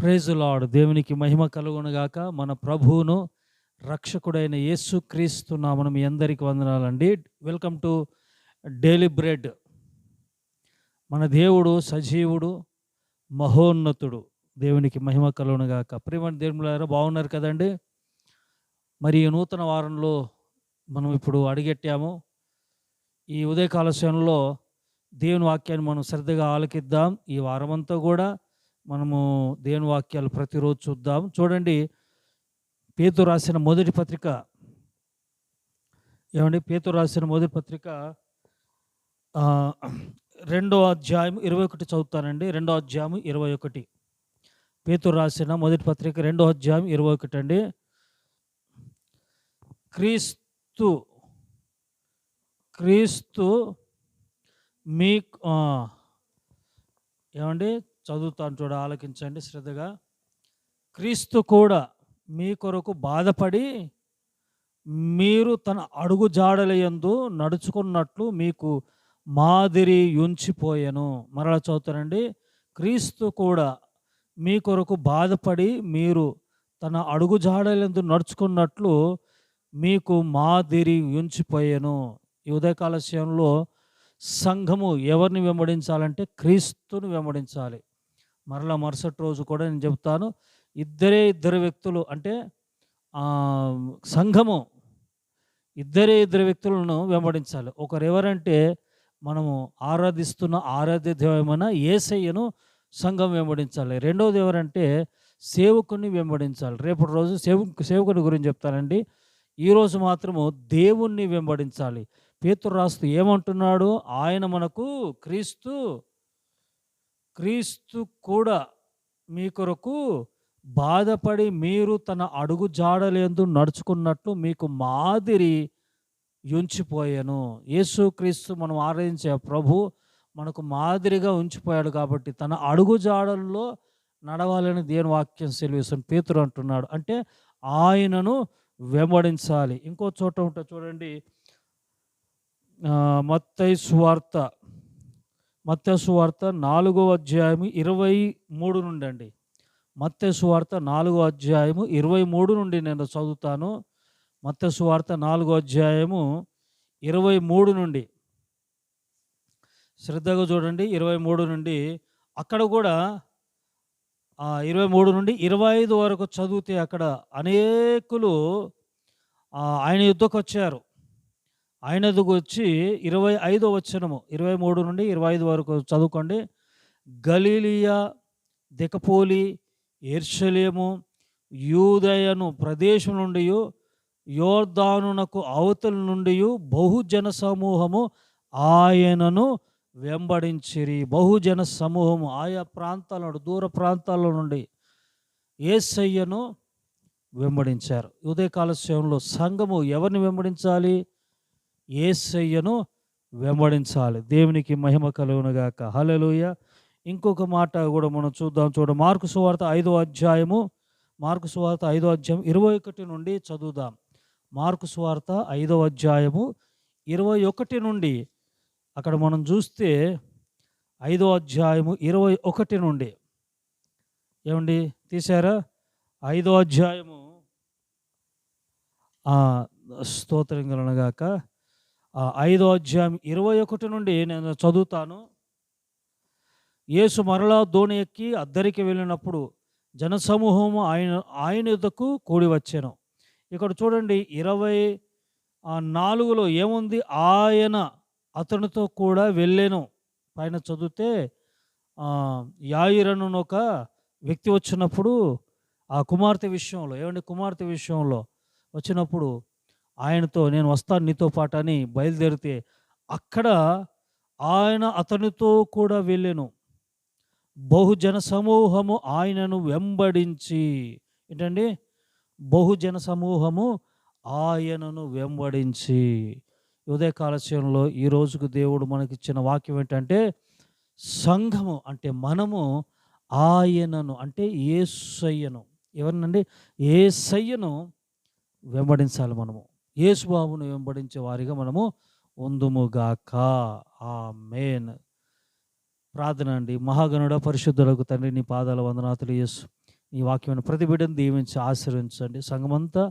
Praise lord. దేవునికి మహిమ కలుగును గాక. మన ప్రభువును రక్షకుడైన యేసుక్రీస్తు నామమున మీ అందరికి వందనాలండి. Welcome to daily bread. మన దేవుడు సజీవుడు, మహోన్నతుడు. దేవునికి మహిమ కలుగును గాక. ప్రియమైన దేవులారా, బాగున్నారు కదండి. మరి ఈ నూతన వారంలో మనం ఇప్పుడు అడుగెట్టాము. ఈ ఉదయకాల సమయంలో దేవుని వాక్యాన్ని మనం శ్రద్ధగా ఆలకిద్దాం. ఈ వారమంతా కూడా మనము దేవుని వాక్యాలు ప్రతిరోజు చూద్దాం. చూడండి, పేతురు రాసిన మొదటి పత్రిక, పేతురు రాసిన మొదటి పత్రిక 2వ అధ్యాయం 21 చదువుతానండి. 2వ అధ్యాయం 21. పేతురు రాసిన మొదటి పత్రిక 2వ అధ్యాయం 21 అండి. క్రీస్తు మీ చదువుతాను, చూడ ఆలకించండి శ్రద్ధగా. క్రీస్తు కూడా మీ కొరకు బాధపడి మీరు తన అడుగు జాడలయందు నడుచుకున్నట్లు మీకు మాదిరి ఉంచిపోయెను. మరలా చదువుతానండి. క్రీస్తు కూడా మీ కొరకు బాధపడి మీరు తన అడుగు జాడలందు నడుచుకున్నట్లు మీకు మాదిరి ఉంచిపోయెను. ఈ ఉదయకాల సమయంలో సంఘము ఎవరిని వెంబడించాలంటే క్రీస్తుని వెంబడించాలి. మరలా మరుసటి రోజు కూడా నేను చెప్తాను, ఇద్దరు వ్యక్తులు అంటే సంఘము ఇద్దరు వ్యక్తులను వెంబడించాలి. ఒకరు ఎవరంటే మనము ఆరాధిస్తున్న ఆరాధ్య దైవమైన యేసయ్యను సంఘం వెంబడించాలి. రెండవది ఎవరంటే సేవకుని వెంబడించాలి. రేపటి రోజు సేవకుని గురించి చెప్తానండి. ఈరోజు మాత్రము దేవుణ్ణి వెంబడించాలి. పేతురు రాస్తూ ఏమంటున్నాడు? ఆయన మనకు క్రీస్తు కూడా మీ కొరకు బాధపడి మీరు తన అడుగు జాడలందు నడుచుకున్నట్లు మీకు మాదిరి ఉంచిపోయాను. యేసుక్రీస్తు మనం ఆరాధించే ప్రభు మనకు మాదిరిగా ఉంచిపోయాడు కాబట్టి తన అడుగు జాడల్లో నడవాలని దేవుని వాక్యం సెలవిస్తుంది. పేతురు అంటున్నాడు అంటే ఆయనను వెంబడించాలి. ఇంకో చోట ఉంటుంది చూడండి, మత్తయి సువార్త 4వ అధ్యాయము 23 నుండి అండి. మత్తయి సువార్త 4వ అధ్యాయము 23 నుండి నేను చదువుతాను. మత్తయి సువార్త 4వ అధ్యాయము 23 నుండి శ్రద్ధగా చూడండి. 23 నుండి అక్కడ కూడా 23 నుండి 25 వరకు చదివితే అక్కడ అనేకులు ఆయన యుద్ధకు వచ్చారు. ఆయన యుద్ధకు వచ్చి 25వ వచనము 23 నుండి 25 వరకు చదువుకోండి. గలిలియా, దెకపోలి, యెరూషలేము, యూదయను ప్రదేశం నుండి, యోర్దానునకు అవతల నుండి బహుజన సమూహము ఆయనను వెంబడించిరి. బహుజన సమూహము ఆయా ప్రాంతాల నుండి, దూర ప్రాంతాల నుండి యేసయ్యను వెంబడించారు. ఉదయకాల సమయంలో సంఘము ఎవరిని వెంబడించాలి? యేసయ్యను వెంబడించాలి. దేవునికి మహిమ కలుగునుగాక. హల్లెలూయా. ఇంకొక మాట కూడా మనం చూద్దాం. మార్కు సువార్త 5వ అధ్యాయము 21 నుండి చదువుదాం. మార్కు సువార్త 5వ అధ్యాయము 21 నుండి అక్కడ మనం చూస్తే 5వ అధ్యాయము 21 నుండి తీశారా? 5వ అధ్యాయము స్తోత్రం కలుగునుగాక. 5వ అధ్యాయం 21 నుండి నేను చదువుతాను. యేసు మరలా దోణి ఎక్కి అద్దరికి వెళ్ళినప్పుడు జనసమూహము ఆయన యుద్ధకు కూడి వచ్చాను. ఇక్కడ చూడండి 24లో ఏముంది? ఆయన అతనితో కూడా వెళ్ళాను. పైన చదివితే యాయిరను ఒక వ్యక్తి వచ్చినప్పుడు ఆ కుమార్తె విషయంలో వచ్చినప్పుడు ఆయనతో నేను వస్తాను నీతో పాటు అని బయలుదేరితే అక్కడ ఆయన అతనితో కూడా వెళ్ళాను. బహుజన సమూహము ఆయనను వెంబడించి బహుజన సమూహము ఆయనను వెంబడించి. ఉదయకాల సమయంలో ఈ రోజుకు దేవుడు మనకిచ్చిన వాక్యం ఏంటంటే సంఘము అంటే మనము ఆయనను అంటే యేసయ్యను యేసయ్యను వెంబడించాలి. మనము యేసుబాబును వెంబడించే వారిగా మనము ఉందుముగాక. ఆమేన్. ప్రార్థన అండి. మహాగణుడ పరిశుద్ధులకు తండ్రి, నీ పాదాల వందనాలు యేసు. ఈ వాక్యమైన ప్రతి బిడ్డను దీవించి ఆశీర్వదించండి. సంఘమంతా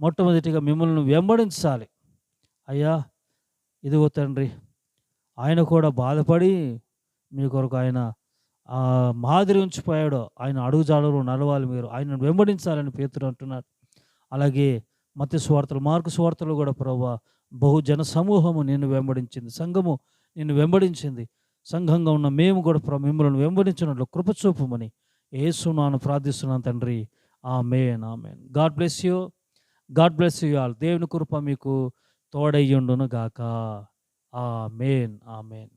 మొట్టమొదటిగా మిమ్మల్ని వెంబడించాలి. అయ్యా ఇదిగో తండ్రి, ఆయన కూడా బాధపడి మీ కొరకు ఆయన మాదిరి ఉంచిపోయాడు. ఆయన అడుగుజాడలు నడవాలి, మీరు ఆయనను వెంబడించాలని పేతురు అంటున్నాడు. అలాగే మత్తయి సువార్తలు, మార్కు సువార్తలు కూడా ప్రభువా బహుజన సమూహము నిన్ను వెంబడించింది, సంఘము నిన్ను వెంబడించింది. సంఘంగా ఉన్న మేము కూడా మిమ్మల్ని వెంబడించినట్లు కృప చూపమని యేసు నామమున ప్రార్థిస్తున్నాను తండ్రి. Amen, amen. God bless you. God bless you all. దేవుని కృప మీకు తోడయ్యుండును గాక. ఆమేన్, ఆమేన్.